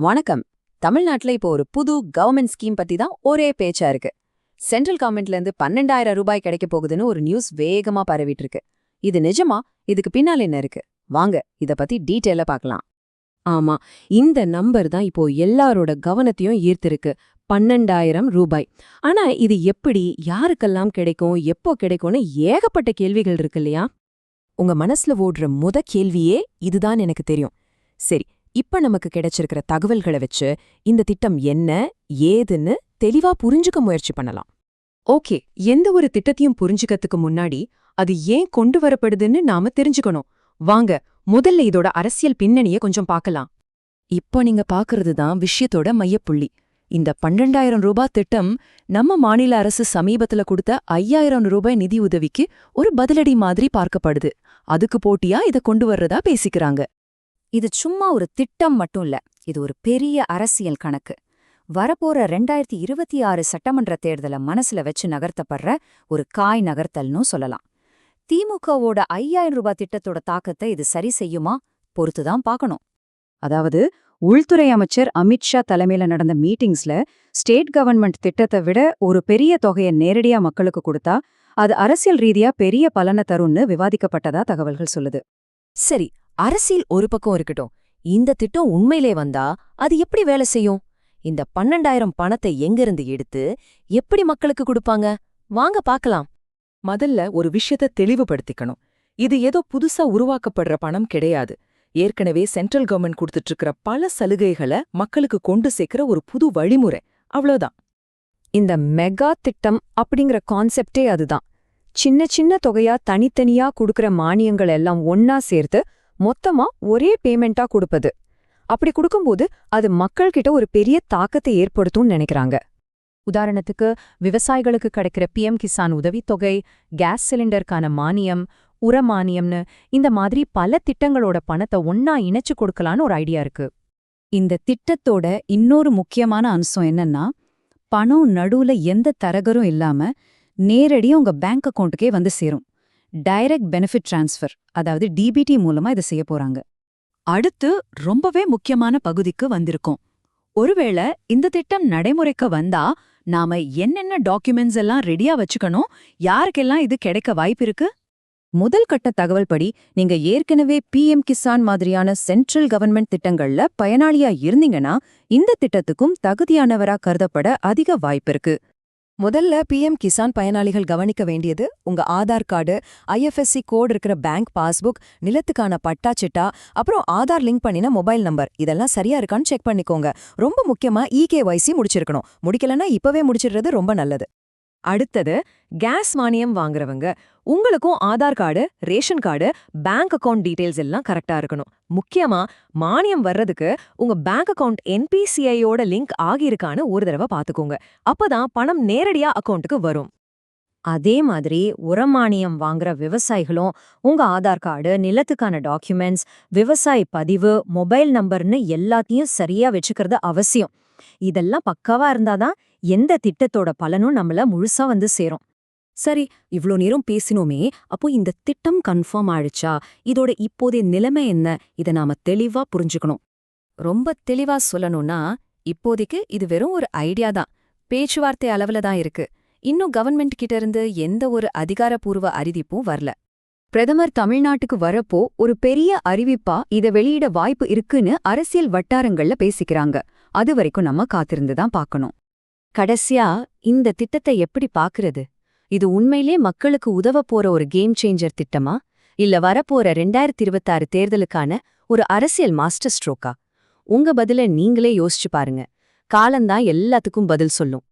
வணக்கம். தமிழ்நாட்டுல இப்போ ஒரு புது கவர்மெண்ட் ஸ்கீம் பத்தி தான் ஒரே பேச்சா இருக்கு. சென்ட்ரல் கவர்மெண்ட்ல இருந்து 12,000 ரூபாய் கிடைக்க போகுதுன்னு ஒரு நியூஸ் வேகமா பரவிட்டு இருக்கு. இது நிஜமா? இதுக்கு பின்னால் என்ன இருக்கு? வாங்க இத பத்தி டீட்டெயிலா பார்க்கலாம். ஆமா, இந்த நம்பர் தான் இப்போ எல்லாரோட கவனத்தையும் ஈர்த்திருக்கு. 12,000 ரூபாய். ஆனா இது எப்படி, யாருக்கெல்லாம் கிடைக்கும், எப்போ கிடைக்கும்னு ஏகப்பட்ட கேள்விகள் இருக்கு இல்லையா? உங்க மனசுல ஓடுற கேள்வியே இதுதான் எனக்கு தெரியும். சரி, இப்ப நமக்கு கிடைச்சிருக்கிற தகவல்களை வச்சு இந்த திட்டம் என்ன, ஏதுன்னு தெளிவா புரிஞ்சுக்க முயற்சி பண்ணலாம். ஓகே, எந்த ஒரு திட்டத்தையும் புரிஞ்சுக்கிறதுக்கு முன்னாடி அது ஏன் கொண்டு வரப்படுதுன்னு நாம தெரிஞ்சுக்கணும். வாங்க முதல்ல இதோட அரசியல் பின்னணிய கொஞ்சம் பார்க்கலாம். இப்போ நீங்க பாக்குறது தான் விஷயத்தோட மையப்புள்ளி. இந்த 12,000 ரூபாய் திட்டம் நம்ம மாநில அரசு சமீபத்துல கொடுத்த 5,000 ரூபாய் நிதி உதவிக்கு ஒரு பதிலடி மாதிரி பார்க்கப்படுது. அதுக்கு போட்டியா இத கொண்டு வர்றதா பேசிக்கிறாங்க. இது சும்மா ஒரு திட்டம் மட்டும் இல்ல, இது ஒரு பெரிய அரசியல் கணக்கு. வரப்போற 2026 சட்டமன்ற தேர்தலை மனசுல வச்சு நகர்த்தப்படுற ஒரு காய் நகர்த்தல்னு சொல்லலாம். திமுகவோட 5,000 ரூபாய் திட்டத்தோட தாக்கத்தை இது சரி செய்யுமா பொறுத்துதான் பார்க்கணும். அதாவது உள்துறை அமைச்சர் அமித்ஷா தலைமையில நடந்த மீட்டிங்ஸ்ல ஸ்டேட் கவர்மெண்ட் திட்டத்தை விட ஒரு பெரிய தொகையை நேரடியா மக்களுக்கு கொடுத்தா அது அரசியல் ரீதியா பெரிய பலனை தரும்னு விவாதிக்கப்பட்டதா தகவல்கள் சொல்லுது. சரி, அரசியல் ஒரு பக்கம் இருக்கட்டும். இந்த திட்டம் உண்மையிலே வந்தா அது எப்படி வேலை செய்யும்? இந்த 12,000 பணத்தை எங்கிருந்து எடுத்து எப்படி மக்களுக்கு கொடுப்பாங்க? வாங்க பார்க்கலாம். முதல்ல ஒரு விஷயத்த தெளிவுபடுத்திக்கணும். இது ஏதோ புதுசா உருவாக்கப்படுற பணம் கிடையாது. ஏற்கனவே சென்ட்ரல் கவர்மெண்ட் கொடுத்துட்டு இருக்கிற பல சலுகைகளை மக்களுக்கு கொண்டு சேர்க்கிற ஒரு புது வழிமுறை, அவ்வளவுதான். இந்த மெகா திட்டம் அப்படிங்கிற கான்செப்டே அதுதான். சின்ன சின்ன தொகையா தனித்தனியா கொடுக்கற மானியங்கள் எல்லாம் ஒன்னா சேர்த்து மொத்தமா ஒரே பேமெண்டா கொடுப்பது. அப்படி கொடுக்கும்போது அது மக்கள்கிட்ட ஒரு பெரிய தாக்கத்தை ஏற்படுத்தும்னு நினைக்கிறாங்க. உதாரணத்துக்கு, விவசாயிகளுக்கு கிடைக்கிற PM கிசான் உதவித்தொகை, கேஸ் சிலிண்டருக்கான மானியம், உர மானியம்னு இந்த மாதிரி பல திட்டங்களோட பணத்தை ஒன்னா இணைச்சு கொடுக்கலான்னு ஒரு ஐடியா இருக்கு. இந்த திட்டத்தோட இன்னொரு முக்கியமான அம்சம் என்னன்னா, பணம் நடுவுல எந்த தரகரும் இல்லாம நேரடியா உங்க பேங்க் அக்கவுண்ட்டுக்கே வந்து சேரும். டைரக்ட் பெனிஃபிட் டிரான்ஸ்ஃபர், அதாவது DBT மூலமா இதை செய்ய போறாங்க. அடுத்து ரொம்பவே முக்கியமான பகுதிக்கு வந்திருக்கோம். ஒருவேளை இந்த திட்டம் நடைமுறைக்கு வந்தா நாம என்னென்ன டாக்குமெண்ட்ஸ் எல்லாம் ரெடியா வச்சுக்கணும், யாருக்கெல்லாம் இது கிடைக்க வாய்ப்பு இருக்கு? முதல் கட்ட தகவல் படி நீங்க ஏற்கனவே PM கிசான் மாதிரியான சென்ட்ரல் கவர்மெண்ட் திட்டங்கள்ல பயனாளியா இருந்தீங்கன்னா இந்த திட்டத்துக்கும் தகுதியானவரா கருதப்பட அதிக வாய்ப்பு இருக்கு. முதல்ல PM கிசான் பயனாளிகள் கவனிக்க வேண்டியது உங்க ஆதார் கார்டு, IFSC கோட் இருக்கிற பேங்க் பாஸ்புக், நிலத்துக்கான பட்டா சிட்டா, அப்புறம் ஆதார் லிங்க் பண்ணின மொபைல் நம்பர், இதெல்லாம் சரியா இருக்கான்னு செக் பண்ணிக்கோங்க. ரொம்ப முக்கியமா EKYC முடிச்சிருக்கணும். முடிக்கலன்னா இப்பவே முடிச்சிடுறது ரொம்ப நல்லது. அடுத்தது, கேஸ் மானியம் வாங்குறவங்க, உங்களுக்கும் Aadhaar card, ration card, bank account details எல்லாம் கரெக்டா இருக்கணும். முக்கியமா மானியம் வர்றதுக்கு உங்க பேங்க் அக்கவுண்ட் NPCIயோட லிங்க் ஆகியிருக்கான்னு ஒரு தடவை பாத்துக்கோங்க. அப்பதான் பணம் நேரடியா அக்கவுண்ட்டுக்கு வரும். அதே மாதிரி உரமானியம் வாங்குற விவசாயிகளும் உங்க ஆதார் கார்டு, நிலத்துக்கான டாக்குமெண்ட்ஸ், விவசாய பதிவு, மொபைல் நம்பர்னு எல்லாத்தையும் சரியா வச்சுக்கிறது அவசியம். இதெல்லாம் பக்காவா இருந்தாதான் எந்த திட்டத்தோட பலனும் நம்மள முழுசா வந்து சேரும். சரி, இவ்ளோ நேரம் பேசினோமே, அப்போ இந்த திட்டம் கன்ஃபார்ம் ஆயிடுச்சா? இதோட இப்போதைய நிலைமை என்ன? இதை நாம தெளிவா புரிஞ்சுக்கணும். ரொம்ப தெளிவா சொல்லணும்னா, இப்போதைக்கு இது வெறும் ஒரு ஐடியா தான், பேச்சுவார்த்தை அளவுல தான் இருக்கு. இன்னும் கவர்மெண்ட் கிட்ட இருந்து எந்த ஒரு அதிகாரப்பூர்வ அறிவிப்பும் வரல. பிரதமர் தமிழ்நாட்டுக்கு வரப்போ ஒரு பெரிய அறிவிப்பா இதை வெளியிட வாய்ப்பு இருக்குன்னு அரசியல் வட்டாரங்கள்ல பேசிக்கிறாங்க. அது வரைக்கும் நம்ம காத்திருந்துதான் பார்க்கணும். கடைசியா, இந்த திட்டத்தை எப்படி பாக்குறது? இது உண்மையிலே மக்களுக்கு உதவ போற ஒரு கேம் சேஞ்சர் திட்டமா, இல்ல வரப்போற 2026 தேர்தலுக்கான ஒரு அரசியல் மாஸ்டர் ஸ்ட்ரோக்கா? உங்க பதில நீங்களே யோசிச்சு பாருங்க. காலந்தான் எல்லாத்துக்கும் பதில் சொல்லும்.